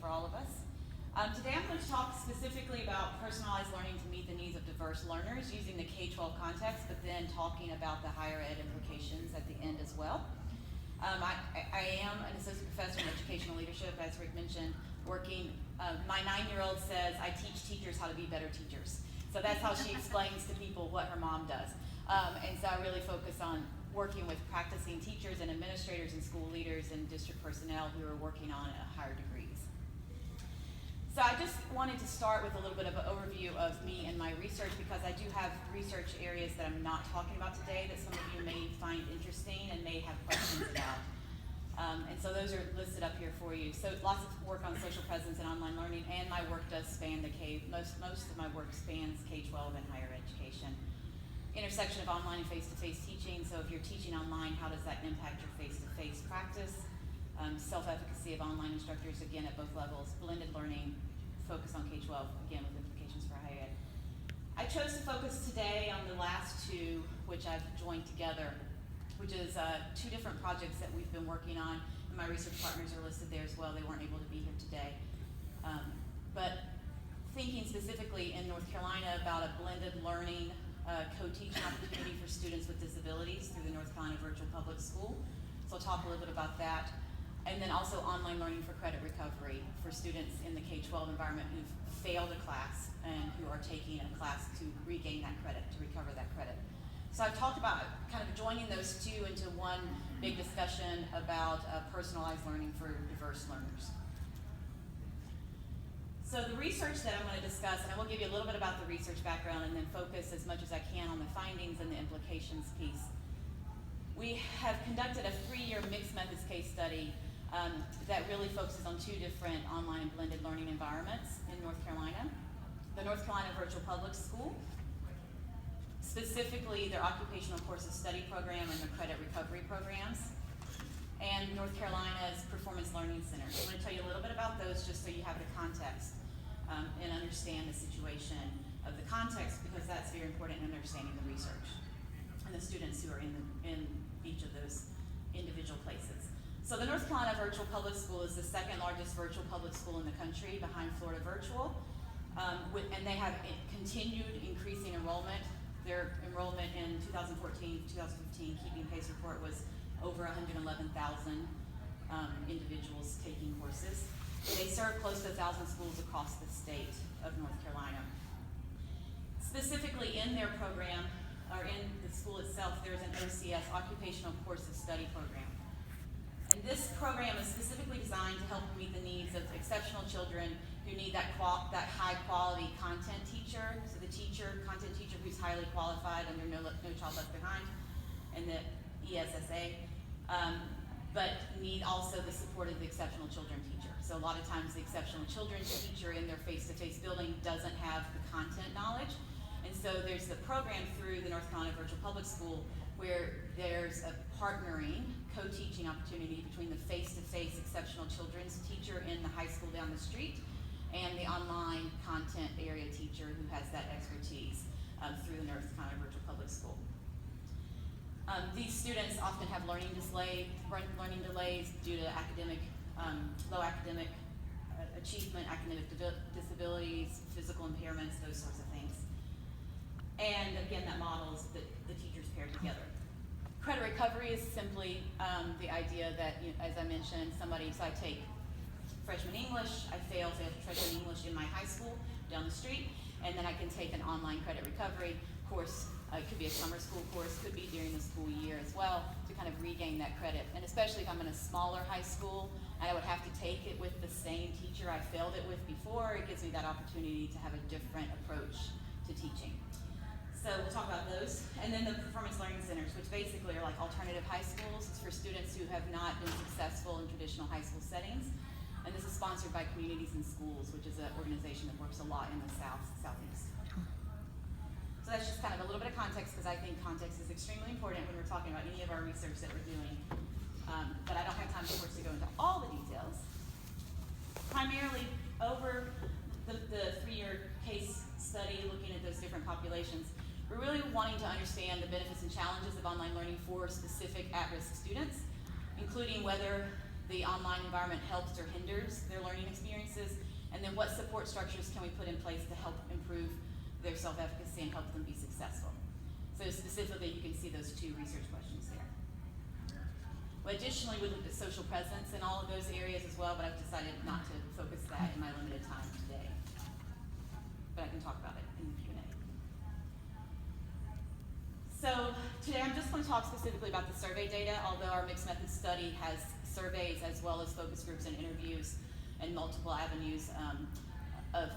for all of us. Today I'm going to talk specifically about personalized learning to meet the needs of diverse learners using the K-12 context, but then talking about the higher ed implications at the end as well. I am an associate professor in educational leadership, as Rick mentioned, working. My 9-year-old says, I teach teachers how to be better teachers. So that's how she explains to people what her mom does. And so I really focus on working with practicing teachers and administrators and school leaders and district personnel who are working on higher degrees. So I just wanted to start with a little bit of an overview of me and my research, because I do have research areas that I'm not talking about today that some of you may find interesting and may have questions about. And so those are listed up here for you. So lots of work on social presence and online learning, and my work does span the most of my work spans K-12 and higher education. Intersection of online and face-to-face teaching. So if you're teaching online, how does that impact your face-to-face practice? Self-efficacy of online instructors, again, at both levels. Blended learning, focus on K-12, again, with implications for higher ed. I chose to focus today on the last two, which I've joined together, which is 2 different projects that we've been working on, and my research partners are listed there as well. They weren't able to be here today. But thinking specifically in North Carolina about a blended learning co-teaching opportunity for students with disabilities through the North Carolina Virtual Public School. So I'll talk a little bit about that. And then also online learning for credit recovery for students in the K-12 environment who've failed a class and who are taking a class to regain that credit, to recover that credit. So I've talked about kind of joining those two into one big discussion about personalized learning for diverse learners. So the research that I'm going to discuss, and I will give you a little bit about the research background and then focus as much as I can on the findings and the implications piece. We have conducted a 3-year mixed methods case study that really focuses on 2 different online and blended learning environments in North Carolina. The North Carolina Virtual Public School, specifically their occupational courses study program and their credit recovery programs, and North Carolina's Performance Learning Center. I'm going to tell you a little bit about those just so you have the context and understand the situation of the context, because that's very important in understanding the research and the students who are in each of those individual places. So the North Carolina Virtual Public School is the 2nd largest virtual public school in the country, behind Florida Virtual, and they have continued increasing enrollment. Their enrollment in 2014-2015 Keeping Pace report was over 111,000 individuals taking courses. They serve close to 1,000 schools across the state of North Carolina. Specifically in their program, or in the school itself, there's an OCS, Occupational Courses Study program. And this program is specifically designed to help meet the needs of exceptional children who need that high quality content teacher. So the content teacher who's highly qualified under No Child Left Behind and the ESSA, but need also the support of the exceptional children teacher. So a lot of times the exceptional children teacher in their face-to-face building doesn't have the content knowledge. And so there's the program through the North Carolina Virtual Public School where there's a partnering, co-teaching opportunity between the face-to-face exceptional children's teacher in the high school down the street and the online content area teacher who has that expertise through the North Carolina Virtual Public School. These students often have learning delays due to low academic achievement, academic disabilities, physical impairments, those sorts of things. And again, that models the teachers paired together. Credit recovery is simply the idea that, as I mentioned, so I take freshman English, I fail freshman English in my high school down the street, and then I can take an online credit recovery course. It could be a summer school course, could be during the school year as well, to kind of regain that credit. And especially if I'm in a smaller high school, and I would have to take it with the same teacher I failed it with before, it gives me that opportunity to have a different approach to teaching. So we'll talk about those. And then the performance learning centers, which basically are like alternative high schools. It's for students who have not been successful in traditional high school settings. And this is sponsored by Communities in Schools, which is an organization that works a lot in the Southeast. So that's just kind of a little bit of context, because I think context is extremely important when we're talking about any of our research that we're doing. But I don't have time, of course, to go into all the details. Primarily over the 3-year case study, looking at those different populations, we're really wanting to understand the benefits and challenges of online learning for specific at-risk students, including whether the online environment helps or hinders their learning experiences experiences, and then what support structures can we put in place to help improve their self-efficacy and help them be successful. So specifically, you can see those two research questions there. Well, additionally, we looked at social presence in all of those areas as well, but I've decided not to focus that in my limited time today. But I can talk about it in the Q&A. So today I'm just going to talk specifically about the survey data, although our mixed method study has surveys as well as focus groups and interviews and multiple avenues of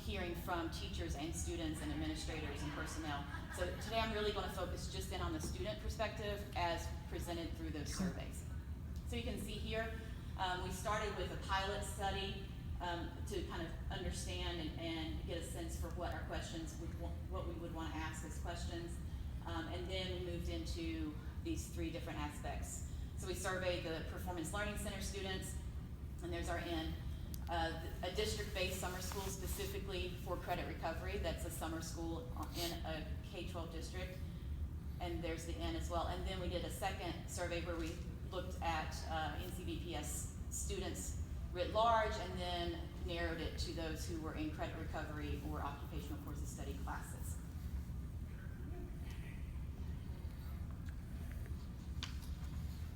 hearing from teachers and students and administrators and personnel. So today I'm really going to focus just in on the student perspective as presented through those surveys. So you can see here, we started with a pilot study to kind of understand and get a sense for what our questions, what we would want to ask as questions. And then we moved into these three different aspects. So we surveyed the Performance Learning Center students, and there's our N. A district-based summer school specifically for credit recovery. That's a summer school in a K-12 district, and there's the N as well. And then we did a second survey where we looked at NCBPS students writ large, and then narrowed it to those who were in credit recovery or occupational courses study classes.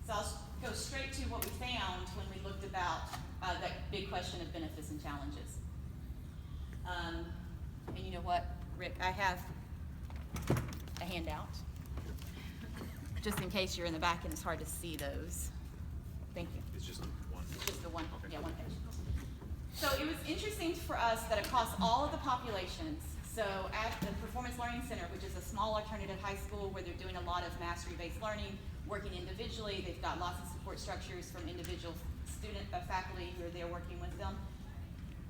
So I'll go straight to what we found when we looked about that big question of benefits and challenges. And you know what, Rick, I have a handout, just in case you're in the back and it's hard to see those. Thank you. It's just one. It's just the one, Okay. yeah, one page. So it was interesting for us that across all of the populations, so at the Performance Learning Center, which is a small alternative high school where they're doing a lot of mastery-based learning, working individually, they've got lots of support structures from individual faculty who are there working with them,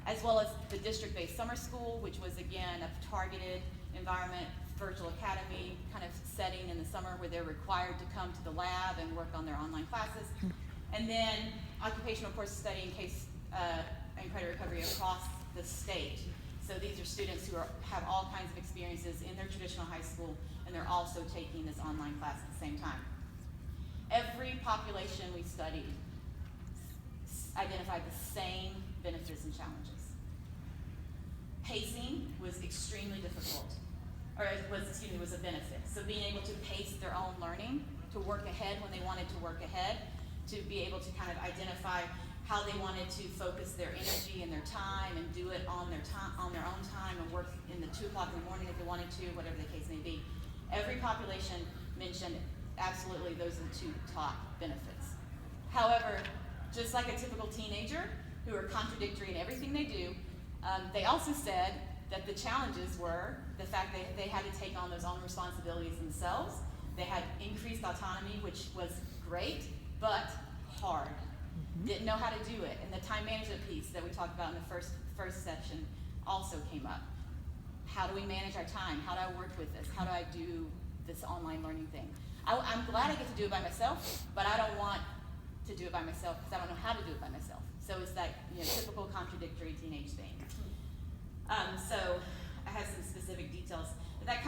as well as the district-based summer school, which was again a targeted environment, virtual academy kind of setting in the summer where they're required to come to the lab and work on their online classes. And then occupational course study in case and credit recovery across the state. So these are students who have all kinds of experiences in their traditional high school, and they're also taking this online class at the same time. Every population we studied identified the same benefits and challenges. Pacing was extremely difficult, or was a benefit. So being able to pace their own learning, to work ahead when they wanted to work ahead, to be able to kind of identify how they wanted to focus their energy and their time and do it on their own time and work in the 2 o'clock in the morning if they wanted to, whatever the case may be. Every population mentioned absolutely those are the 2 top benefits. However, just like a typical teenager who are contradictory in everything they do, they also said that the challenges were the fact that they had to take on those own responsibilities themselves. They had increased autonomy, which was great, but hard. Didn't know how to do it. And the time management piece that we talked about in the first section also came up. How do we manage our time? How do I work with this? How do I do this online learning thing? I'm glad I get to do it by myself, but I don't want to do it by myself because I don't know how to do it by myself. So it's that typical contradictory teenage thing. So I have some specific details. But that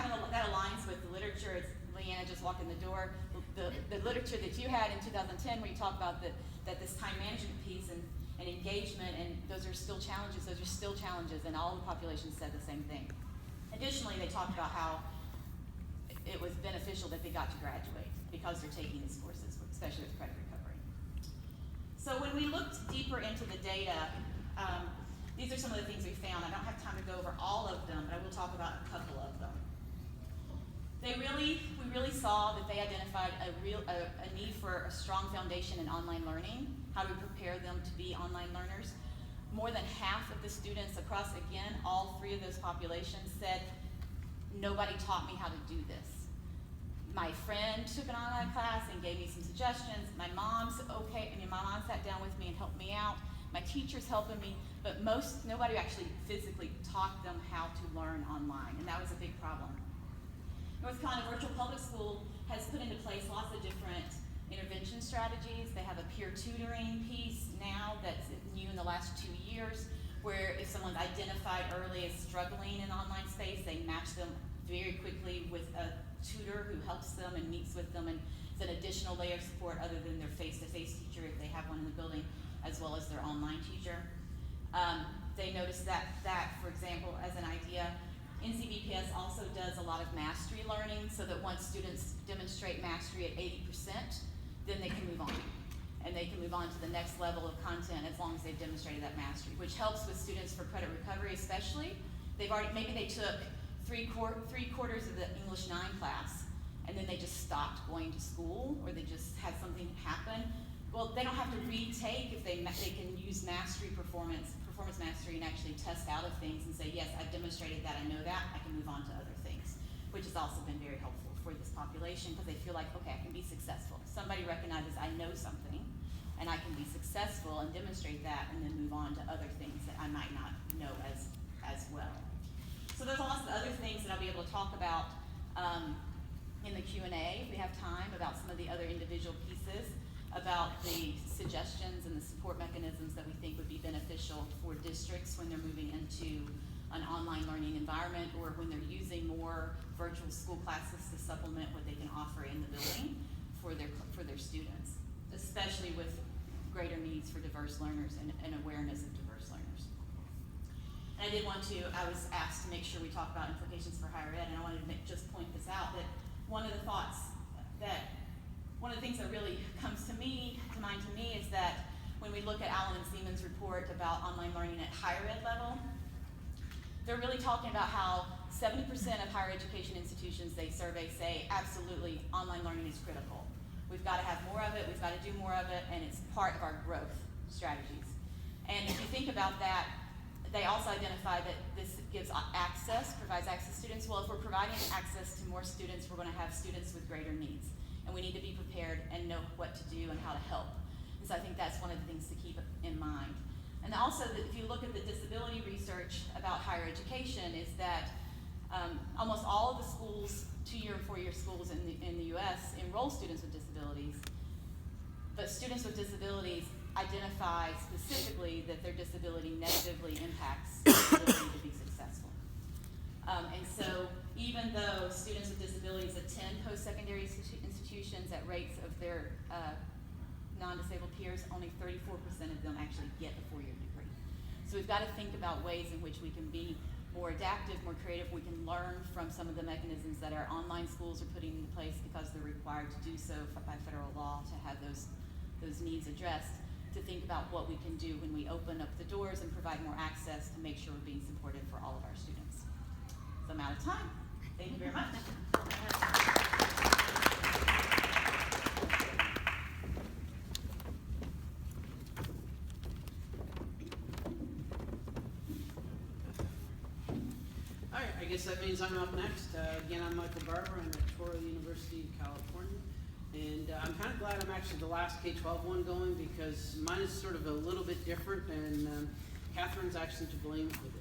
aligns with the literature. It's Leanna just walked in the door. The literature that you had in 2010 where you talk about that this time management piece and engagement, and those are still challenges. Those are still challenges, and all the populations said the same thing. Additionally, they talked about how it was beneficial that they got to graduate because they're taking these courses, especially with credit recovery. So when we looked deeper into the data, these are some of the things we found. I don't have time to go over all of them, but I will talk about a couple of them. We really saw that they identified a need for a strong foundation in online learning. How do we prepare them to be online learners? More than half of the students across, again, all 3 of those populations said, nobody taught me how to do this. My friend took an online class and gave me some suggestions. My mom sat down with me and helped me out. My teacher's helping me, but nobody actually physically taught them how to learn online, and that was a big problem. North Carolina Virtual Public School has put into place lots of different intervention strategies. They have a peer tutoring piece now that's new in the last 2 years, where if someone's identified early as struggling in online space, they match them very quickly with a tutor who helps them and meets with them, and it's an additional layer of support other than their face-to-face teacher if they have one in the building, as well as their online teacher. They noticed that, for example, as an idea, NCBPS also does a lot of mastery learning, so that once students demonstrate mastery at 80%, then they can move on. And they can move on to the next level of content as long as they've demonstrated that mastery, which helps with students for credit recovery especially. Maybe they took three quarters of the English 9 class, and then they just stopped going to school, or they just had something happen. Well, they don't have to retake if they can use mastery performance mastery, and actually test out of things and say, yes, I've demonstrated that, I know that, I can move on to other things, which has also been very helpful for this population, because they feel like, okay, I can be successful. Somebody recognizes I know something, and I can be successful and demonstrate that, and then move on to other things that I might not know as well. So there's lots of other things that I'll be able to talk about in the Q&A, if we have time, about some of the other individual pieces, about the suggestions and the support mechanisms that we think would be beneficial for districts when they're moving into an online learning environment, or when they're using more virtual school classes to supplement what they can offer in the building for their students, especially with greater needs for diverse learners and awareness of diverse learners. And I was asked to make sure we talk about implications for higher ed, and I wanted to just point this out, that one of the things that really comes to mind to me is that when we look at Allen and Siemens' report about online learning at higher ed level, they're really talking about how 70% of higher education institutions they survey say absolutely online learning is critical. We've got to have more of it, we've got to do more of it, and it's part of our growth strategies. And if you think about that, they also identify that this provides access to students. Well, if we're providing access to more students, we're going to have students with greater needs. And we need to be prepared and know what to do and how to help. And so I think that's one of the things to keep in mind. And also, if you look at the disability research about higher education, is that almost all of the schools, 2-year and 4-year schools in the US, enroll students with disabilities. But students with disabilities identify specifically that their disability negatively impacts their ability to be successful. And so even though students with disabilities attend post-secondary institutions at rates of their non-disabled peers, only 34% of them actually get a 4-year degree. So we've got to think about ways in which we can be more adaptive, more creative. We can learn from some of the mechanisms that our online schools are putting into place, because they're required to do so by federal law to have those needs addressed, to think about what we can do when we open up the doors and provide more access to make sure we're being supportive for all of our students. So I'm out of time. Thank you very much. All right, I guess that means I'm up next. Again, I'm Michael Barber. I'm at Touro University, California. And I'm kind of glad I'm actually the last K-12 one going, because mine is sort of a little bit different, and Catherine's actually to blame for this.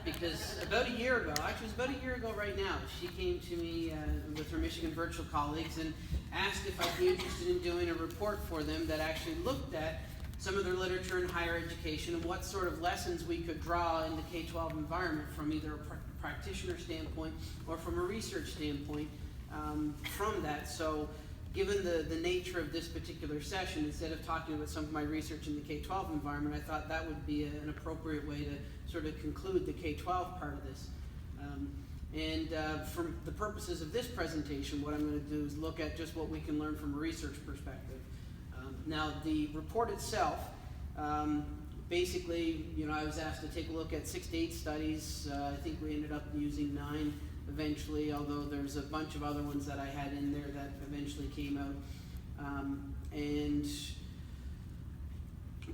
Because about a year ago, actually it was about a year ago right now, she came to me with her Michigan virtual colleagues and asked if I'd be interested in doing a report for them that actually looked at some of their literature in higher education and what sort of lessons we could draw in the K-12 environment from either a practitioner standpoint or from a research standpoint from that. So given the nature of this particular session, instead of talking about some of my research in the K-12 environment, I thought that would be an appropriate way to sort of conclude the K-12 part of this. For the purposes of this presentation, what I'm going to do is look at just what we can learn from a research perspective. Now, the report itself, basically, I was asked to take a look at 6 to 8 studies. I think we ended up using 9 eventually, although there's a bunch of other ones that I had in there that eventually came out. And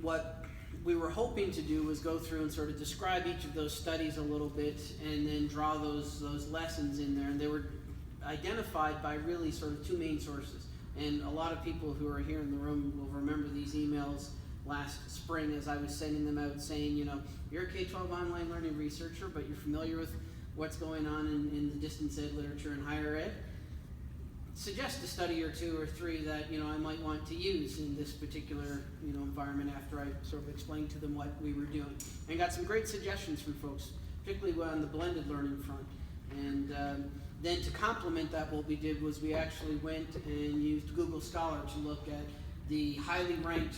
what we were hoping to do was go through and sort of describe each of those studies a little bit, and then draw those lessons in there. And they were identified by really sort of 2 main sources. And a lot of people who are here in the room will remember these emails last spring as I was sending them out saying, you're a K-12 online learning researcher, but you're familiar with what's going on in the distance ed literature in higher ed. Suggest a study or 2 or 3 that I might want to use in this particular environment after I sort of explained to them what we were doing. And got some great suggestions from folks, particularly on the blended learning front. And then to complement that, what we did was we actually went and used Google Scholar to look at the highly ranked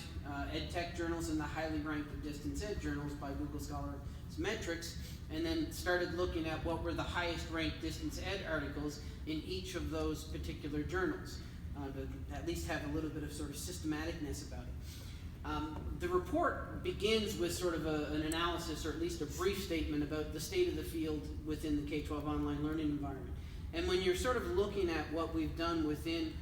ed tech journals and the highly ranked distance ed journals by Google Scholar's metrics, and then started looking at what were the highest ranked distance ed articles in each of those particular journals, to at least have a little bit of sort of systematicness about it. The report begins with sort of an analysis, or at least a brief statement about the state of the field within the K-12 online learning environment. And when you're sort of looking at what we've done within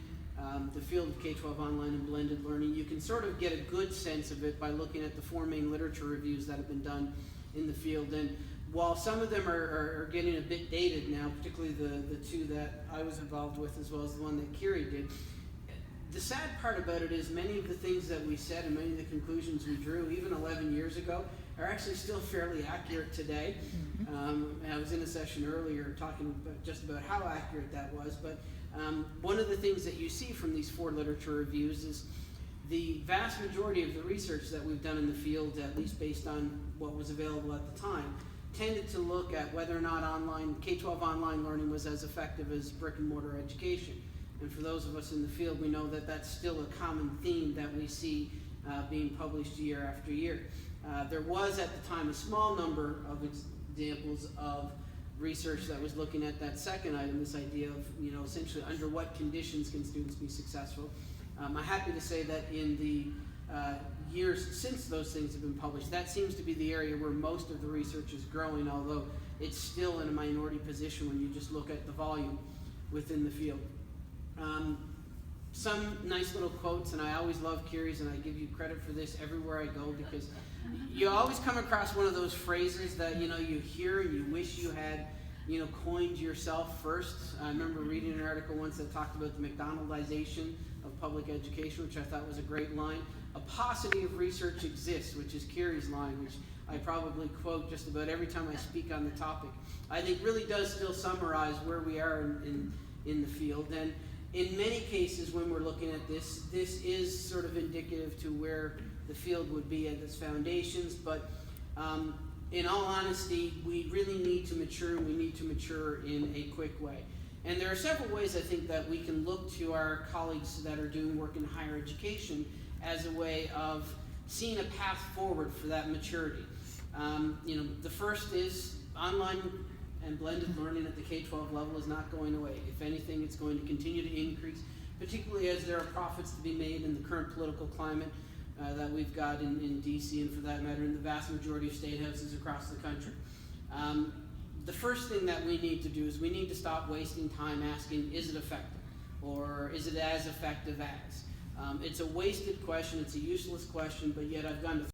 the field of K-12 online and blended learning, you can sort of get a good sense of it by looking at the 4 main literature reviews that have been done in the field. And while some of them are getting a bit dated now, particularly the 2 that I was involved with as well as the one that Kiri did, the sad part about it is many of the things that we said and many of the conclusions we drew even 11 years ago are actually still fairly accurate today. I was in a session earlier talking just about how accurate that was, but one of the things that you see from these 4 literature reviews is the vast majority of the research that we've done in the field, at least based on what was available at the time, tended to look at whether or not K-12 online learning was as effective as brick and mortar education. And for those of us in the field, we know that that's still a common theme that we see being published year after year. There was at the time a small number of examples of research that was looking at that second item, this idea of, essentially under what conditions can students be successful. I'm happy to say that in the years since those things have been published, that seems to be the area where most of the research is growing, although it's still in a minority position when you just look at the volume within the field. Some nice little quotes, and I always love Kiri's, and I give you credit for this everywhere I go, because you always come across one of those phrases that you hear and you wish you had coined yourself first. I remember reading an article once that talked about the McDonaldization of public education, which I thought was a great line. A paucity of research exists, which is Kiri's line, which I probably quote just about every time I speak on the topic. I think really does still summarize where we are in the field. And in many cases, when we're looking at this is sort of indicative to where the field would be at its foundations, but in all honesty, we really need to mature, and we need to mature in a quick way. And there are several ways I think that we can look to our colleagues that are doing work in higher education as a way of seeing a path forward for that maturity. The first is online and blended learning at the K-12 level is not going away. If anything, it's going to continue to increase, particularly as there are profits to be made in the current political climate that we've got in DC, and for that matter in the vast majority of state houses across the country. The first thing that we need to do is we need to stop wasting time asking, is it effective? Or is it as effective as? It's a wasted question, it's a useless question, but yet I've gone to